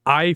I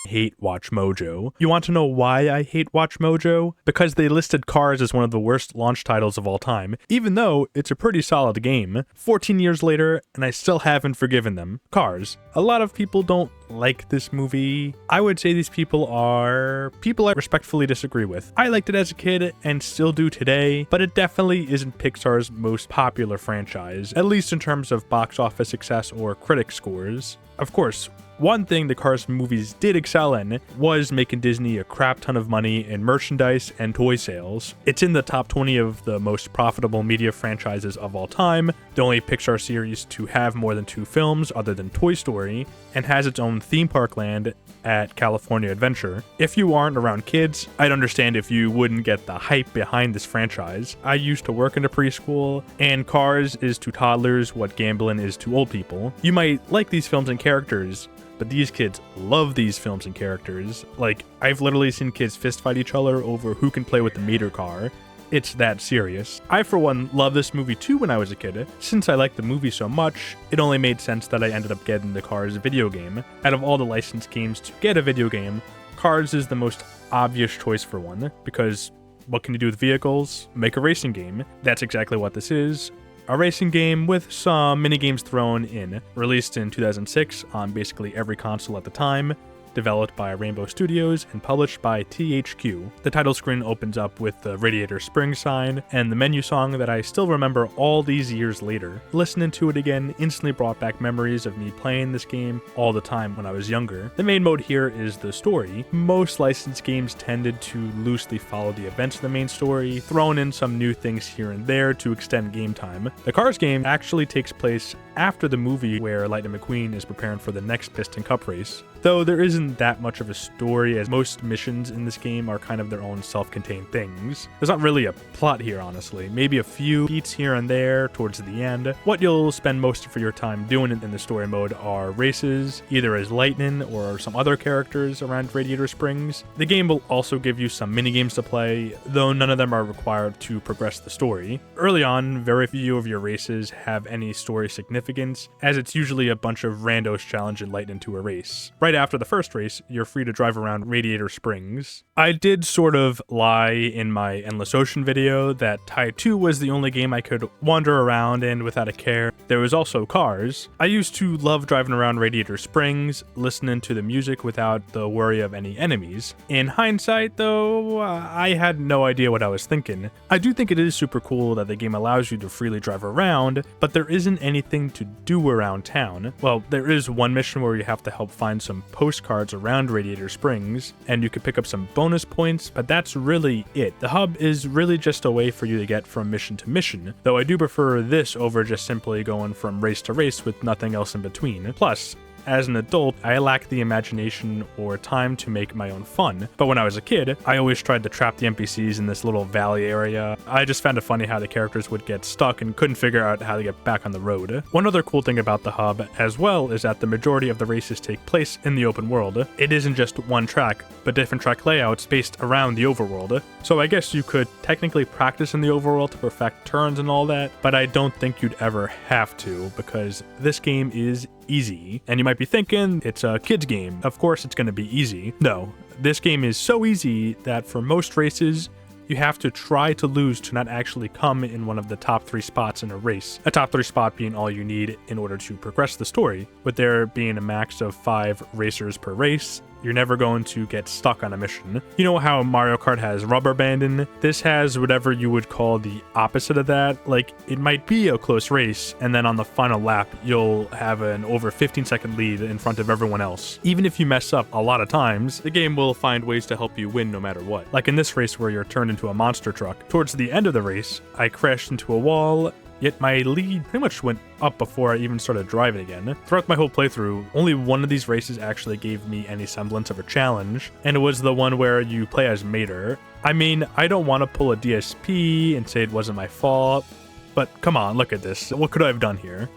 hate WatchMojo. You want to know why I hate WatchMojo? Because they listed Cars as one of the worst launch titles of all time, even though it's a pretty solid game. 14 years later, and I still haven't forgiven them. Cars. A lot of people don't like this movie. I would say these people are people I respectfully disagree with. I liked it as a kid and still do today, but it definitely isn't Pixar's most popular franchise, at least in terms of box office success or critic scores. Of course, one thing the Cars movies did excel in was making Disney a crap ton of money in merchandise and toy sales. It's in the top 20 of the most profitable media franchises of all time, the only Pixar series to have more than 2 films other than Toy Story, and has its own theme park land at California Adventure. If you aren't around kids, I'd understand if you wouldn't get the hype behind this franchise. I used to work in a preschool, and Cars is to toddlers what gambling is to old people. You might like these films and characters, but these kids love these films and characters. Like, I've literally seen kids fistfight each other over who can play with the meter car. It's that serious. I, for one, loved this movie too when I was a kid. Since I liked the movie so much, it only made sense that I ended up getting the Cars video game. Out of all the licensed games to get a video game, Cars is the most obvious choice for one, because what can you do with vehicles? Make a racing game. That's exactly what this is. A racing game with some minigames thrown in. Released in 2006 on basically every console at the time. Developed by Rainbow Studios and published by THQ. The title screen opens up with the Radiator Springs sign and the menu song that I still remember all these years later. Listening to it again instantly brought back memories of me playing this game all the time when I was younger. The main mode here is the story. Most licensed games tended to loosely follow the events of the main story, throwing in some new things here and there to extend game time. The Cars game actually takes place after the movie where Lightning McQueen is preparing for the next Piston Cup race. Though there isn't that much of a story, as most missions in this game are kind of their own self-contained things. There's not really a plot here, honestly. Maybe a few beats here and there towards the end. What you'll spend most of your time doing in the story mode are races, either as Lightning or some other characters around Radiator Springs. The game will also give you some minigames to play, though none of them are required to progress the story. Early on, very few of your races have any story significance, as it's usually a bunch of randos challenging Lightning to a race. Right after the first race, you're free to drive around Radiator Springs. I did sort of lie in my Endless Ocean video that Type 2 was the only game I could wander around in without a care. There was also Cars. I used to love driving around Radiator Springs, listening to the music without the worry of any enemies. In hindsight, though, I had no idea what I was thinking. I do think it is super cool that the game allows you to freely drive around, but there isn't anything to do around town. Well, there is one mission where you have to help find some postcards around Radiator Springs, and you could pick up some bonus points, but that's really it. The hub is really just a way for you to get from mission to mission, though I do prefer this over just simply going from race to race with nothing else in between. Plus, as an adult, I lack the imagination or time to make my own fun. But when I was a kid, I always tried to trap the NPCs in this little valley area. I just found it funny how the characters would get stuck and couldn't figure out how to get back on the road. One other cool thing about the hub as well is that the majority of the races take place in the open world. It isn't just one track, but different track layouts based around the overworld. So I guess you could technically practice in the overworld to perfect turns and all that, but I don't think you'd ever have to, because this game is easy. And you might be thinking, it's a kid's game. Of course it's going to be easy. No, this game is so easy that for most races, you have to try to lose to not actually come in one of the top 3 spots in a race. A top 3 spot being all you need in order to progress the story. With there being a max of 5 racers per race, you're never going to get stuck on a mission. You know how Mario Kart has rubber banding? This has whatever you would call the opposite of that. Like, it might be a close race, and then on the final lap, you'll have an over 15-second lead in front of everyone else. Even if you mess up a lot of times, the game will find ways to help you win no matter what. Like in this race where you're turned into a monster truck. Towards the end of the race, I crashed into a wall, yet my lead pretty much went up before I even started driving again. Throughout my whole playthrough, only one of these races actually gave me any semblance of a challenge, and it was the one where you play as Mater. I mean, I don't want to pull a DSP and say it wasn't my fault, but come on, look at this. What could I have done here?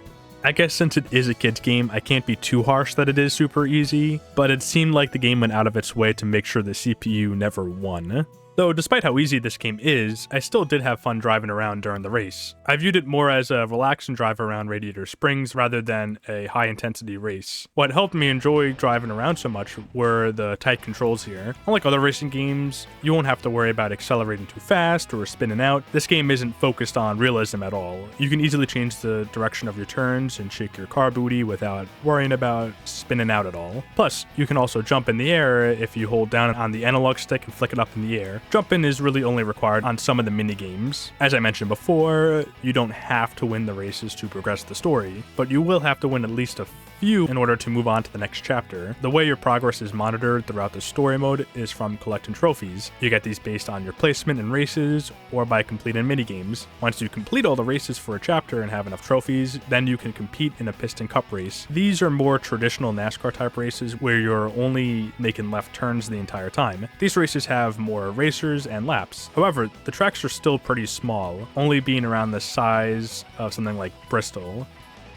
I guess since it is a kid's game, I can't be too harsh that it is super easy, but it seemed like the game went out of its way to make sure the CPU never won. Though despite how easy this game is, I still did have fun driving around during the race. I viewed it more as a relaxing drive around Radiator Springs rather than a high-intensity race. What helped me enjoy driving around so much were the tight controls here. Unlike other racing games, you won't have to worry about accelerating too fast or spinning out. This game isn't focused on realism at all. You can easily change the direction of your turns and shake your car booty without worrying about spinning out at all. Plus, you can also jump in the air if you hold down on the analog stick and flick it up in the air. Jumping is really only required on some of the mini games. As I mentioned before, you don't have to win the races to progress the story, but you will have to win at least a few in order to move on to the next chapter. The way your progress is monitored throughout the story mode is from collecting trophies. You get these based on your placement in races or by completing minigames. Once you complete all the races for a chapter and have enough trophies, then you can compete in a Piston Cup race. These are more traditional NASCAR type races where you're only making left turns the entire time. These races have more racers and laps. However, the tracks are still pretty small, only being around the size of something like Bristol.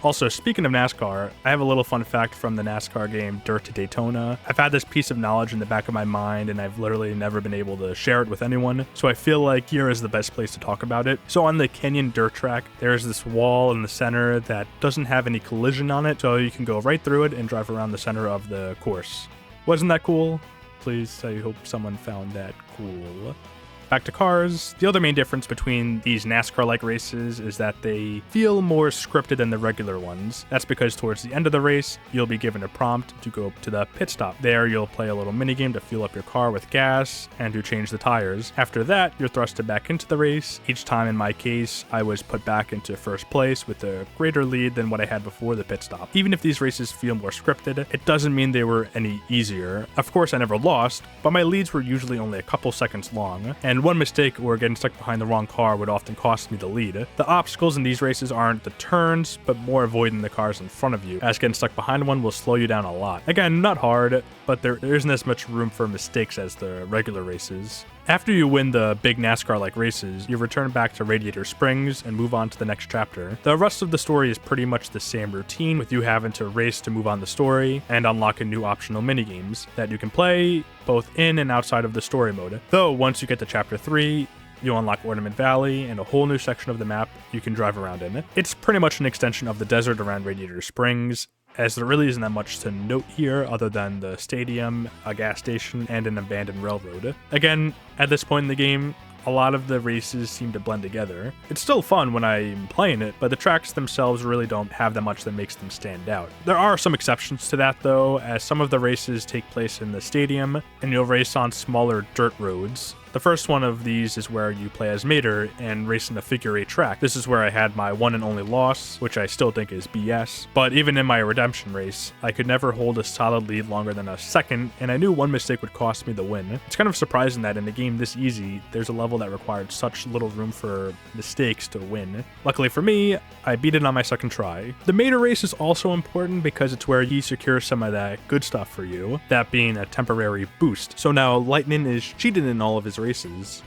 Also, speaking of NASCAR, I have a little fun fact from the NASCAR game Dirt to Daytona. I've had this piece of knowledge in the back of my mind and I've literally never been able to share it with anyone, so I feel like here is the best place to talk about it. So on the Canyon dirt track, there's this wall in the center that doesn't have any collision on it, so you can go right through it and drive around the center of the course. Wasn't that cool? Please, I hope someone found that cool. Back to cars, the other main difference between these NASCAR-like races is that they feel more scripted than the regular ones. That's because towards the end of the race, you'll be given a prompt to go to the pit stop. There, you'll play a little minigame to fuel up your car with gas and to change the tires. After that, you're thrusted back into the race. Each time in my case, I was put back into first place with a greater lead than what I had before the pit stop. Even if these races feel more scripted, it doesn't mean they were any easier. Of course, I never lost, but my leads were usually only a couple seconds long, and one mistake or getting stuck behind the wrong car would often cost me the lead. The obstacles in these races aren't the turns, but more avoiding the cars in front of you, as getting stuck behind one will slow you down a lot. Again, not hard, but there isn't as much room for mistakes as the regular races. After you win the big NASCAR-like races, you return back to Radiator Springs and move on to the next chapter. The rest of the story is pretty much the same routine, with you having to race to move on the story and unlocking new optional minigames that you can play both in and outside of the story mode. Though, once you get to Chapter 3, you unlock Ornament Valley and a whole new section of the map you can drive around in. It's pretty much an extension of the desert around Radiator Springs, as there really isn't that much to note here other than the stadium, a gas station, and an abandoned railroad. Again, at this point in the game, a lot of the races seem to blend together. It's still fun when I'm playing it, but the tracks themselves really don't have that much that makes them stand out. There are some exceptions to that though, as some of the races take place in the stadium, and you'll race on smaller dirt roads. The first one of these is where you play as Mater and race in a figure-8 track. This is where I had my one and only loss, which I still think is BS. But even in my redemption race, I could never hold a solid lead longer than a second, and I knew one mistake would cost me the win. It's kind of surprising that in a game this easy, there's a level that required such little room for mistakes to win. Luckily for me, I beat it on my second try. The Mater race is also important because it's where he secures some of that good stuff for you, that being a temporary boost. So now Lightning is cheated in all of his races.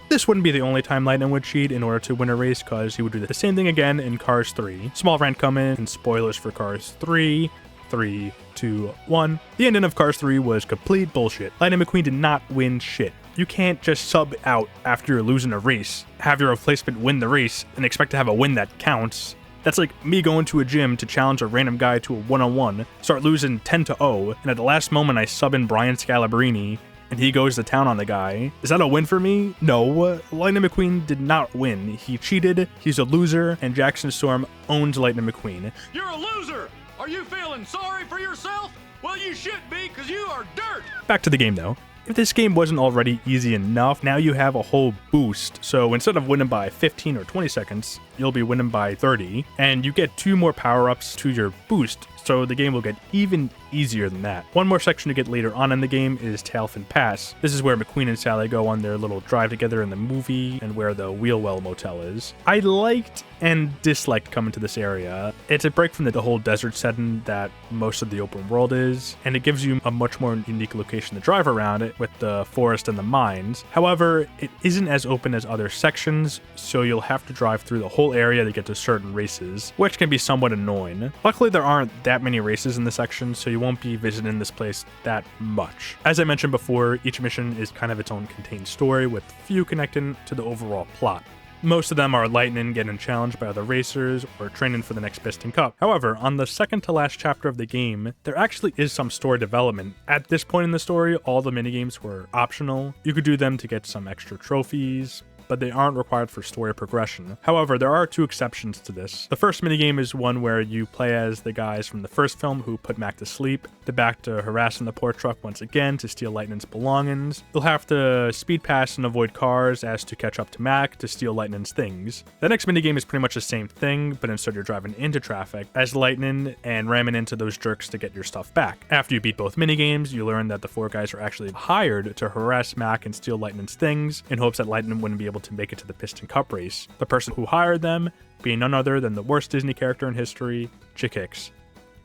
This wouldn't be the only time Lightning would cheat in order to win a race, because he would do the same thing again in Cars 3. Small rant coming, and spoilers for Cars 3. 3, 2, 1. The ending of Cars 3 was complete bullshit. Lightning McQueen did not win shit. You can't just sub out after you're losing a race, have your replacement win the race, and expect to have a win that counts. That's like me going to a gym to challenge a random guy to a one-on-one, start losing 10-0, and at the last moment I sub in Brian Scalabrine, and he goes to town on the guy. Is that a win for me? No. Lightning McQueen did not win. He cheated, he's a loser, and Jackson Storm owns Lightning McQueen. You're a loser! Are you feeling sorry for yourself? Well, you should be, because you are dirt! Back to the game though. If this game wasn't already easy enough, now you have a whole boost. So instead of winning by 15 or 20 seconds, you'll be winning by 30, and you get 2 more power-ups to your boost, so the game will get even easier than that. One more section to get later on in the game is Tailfin Pass. This is where McQueen and Sally go on their little drive together in the movie, and where the Wheelwell Motel is. I liked and disliked coming to this area. It's a break from the whole desert setting that most of the open world is, and it gives you a much more unique location to drive around it with the forest and the mines. However, it isn't as open as other sections, so you'll have to drive through the whole special area to get to certain races, which can be somewhat annoying. Luckily, there aren't that many races in this section, so you won't be visiting this place that much. As I mentioned before, each mission is kind of its own contained story, with few connecting to the overall plot. Most of them are Lightning getting challenged by other racers or training for the next Piston Cup. However, on the second to last chapter of the game, there actually is some story development. At this point in the story, all the minigames were optional. You could do them to get some extra trophies, but they aren't required for story progression. However, there are two exceptions to this. The first minigame is one where you play as the guys from the first film who put Mac to sleep. They're back to harassing the poor truck once again to steal Lightning's belongings. You'll have to speed past and avoid cars as to catch up to Mac to steal Lightning's things. The next minigame is pretty much the same thing, but instead you're driving into traffic as Lightning and ramming into those jerks to get your stuff back. After you beat both minigames, you learn that the four guys are actually hired to harass Mac and steal Lightning's things in hopes that Lightning wouldn't be able to make it to the Piston Cup race. The person who hired them being none other than the worst Disney character in history, Chick Hicks.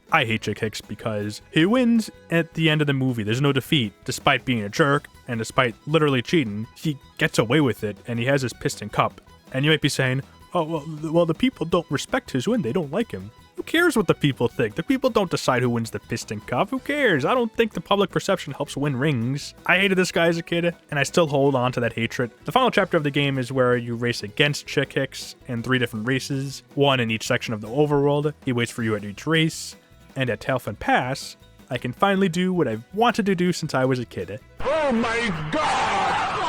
I hate Chick Hicks because he wins at the end of the movie. There's no defeat. Despite being a jerk and despite literally cheating, he gets away with it and he has his Piston Cup. And you might be saying, oh, well, the people don't respect his win. They don't like him. Who cares what the people think? The people don't decide who wins the Piston Cup. Who cares? I don't think the public perception helps win rings. I hated this guy as a kid, and I still hold on to that hatred. The final chapter of the game is where you race against Chick Hicks in 3 different races, one in each section of the overworld. He waits for you at each race, and at Tailfin Pass, I can finally do what I've wanted to do since I was a kid. Oh my God!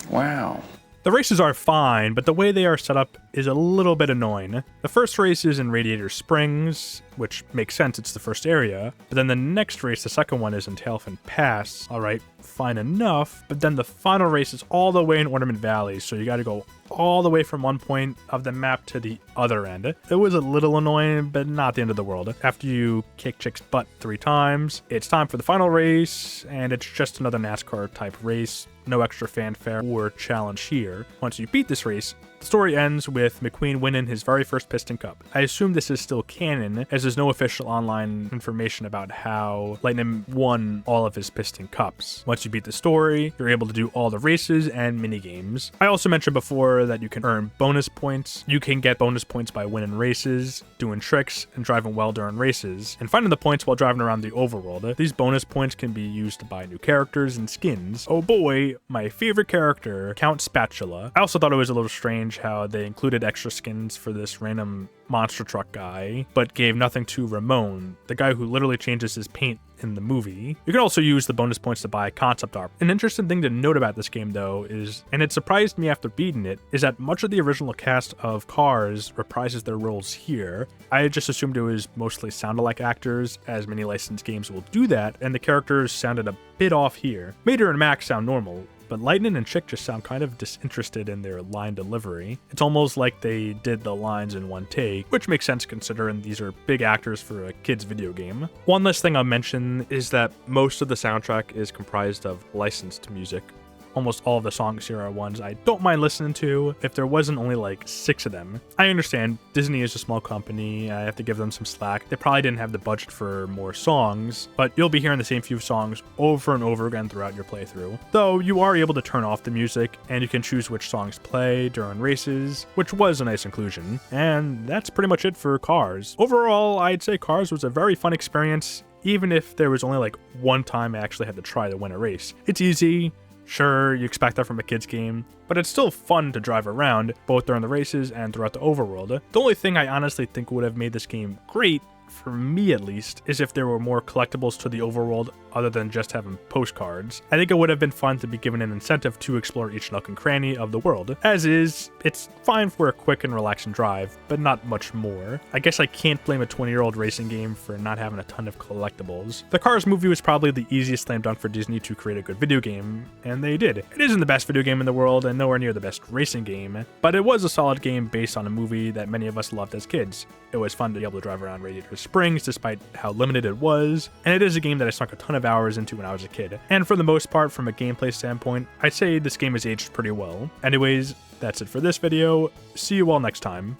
Wow. The races are fine, but the way they are set up is a little bit annoying. The first race is in Radiator Springs, which makes sense, it's the first area. But then the next race, the second one, is in Tailfin Pass. Alright, fine enough. But then the final race is all the way in Ornament Valley, so you gotta go all the way from one point of the map to the other end. It was a little annoying, but not the end of the world. After you kick Chick's butt 3 times, it's time for the final race, and it's just another NASCAR type race. No extra fanfare or challenge here. Once you beat this race, the story ends with McQueen winning his very first Piston Cup. I assume this is still canon, as there's no official online information about how Lightning won all of his Piston Cups. Once you beat the story, you're able to do all the races and minigames. I also mentioned before that you can earn bonus points. You can get bonus points by winning races, doing tricks, and driving well during races, and finding the points while driving around the overworld. These bonus points can be used to buy new characters and skins. Oh boy, my favorite character, Count Spatula. I also thought it was a little strange how they included extra skins for this random monster truck guy, but gave nothing to Ramon, the guy who literally changes his paint in the movie. You can also use the bonus points to buy concept art. An interesting thing to note about this game though is, and it surprised me after beating it, is that much of the original cast of Cars reprises their roles here. I just assumed it was mostly sound-alike actors, as many licensed games will do that, and the characters sounded a bit off here. Mater and Max sound normal, but Lightning and Chick just sound kind of disinterested in their line delivery. It's almost like they did the lines in one take, which makes sense considering these are big actors for a kid's video game. One last thing I'll mention is that most of the soundtrack is comprised of licensed music. Almost all of the songs here are ones I don't mind listening to if there wasn't only like 6 of them. I understand Disney is a small company, I have to give them some slack. They probably didn't have the budget for more songs, but you'll be hearing the same few songs over and over again throughout your playthrough. Though you are able to turn off the music and you can choose which songs play during races, which was a nice inclusion. And that's pretty much it for Cars. Overall, I'd say Cars was a very fun experience, even if there was only like one time I actually had to try to win a race. It's easy. Sure, you expect that from a kid's game, but it's still fun to drive around, both during the races and throughout the overworld. The only thing I honestly think would have made this game great, for me at least, is if there were more collectibles to the overworld other than just having postcards. I think it would have been fun to be given an incentive to explore each nook and cranny of the world. As is, it's fine for a quick and relaxing drive, but not much more. I guess I can't blame a 20-year-old racing game for not having a ton of collectibles. The Cars movie was probably the easiest slam dunk for Disney to create a good video game, and they did. It isn't the best video game in the world and nowhere near the best racing game, but it was a solid game based on a movie that many of us loved as kids. It was fun to be able to drive around Radiator Springs despite how limited it was, and it is a game that I sunk a ton of hours into when I was a kid. And for the most part, from a gameplay standpoint, I'd say this game has aged pretty well. Anyways, that's it for this video. See you all next time.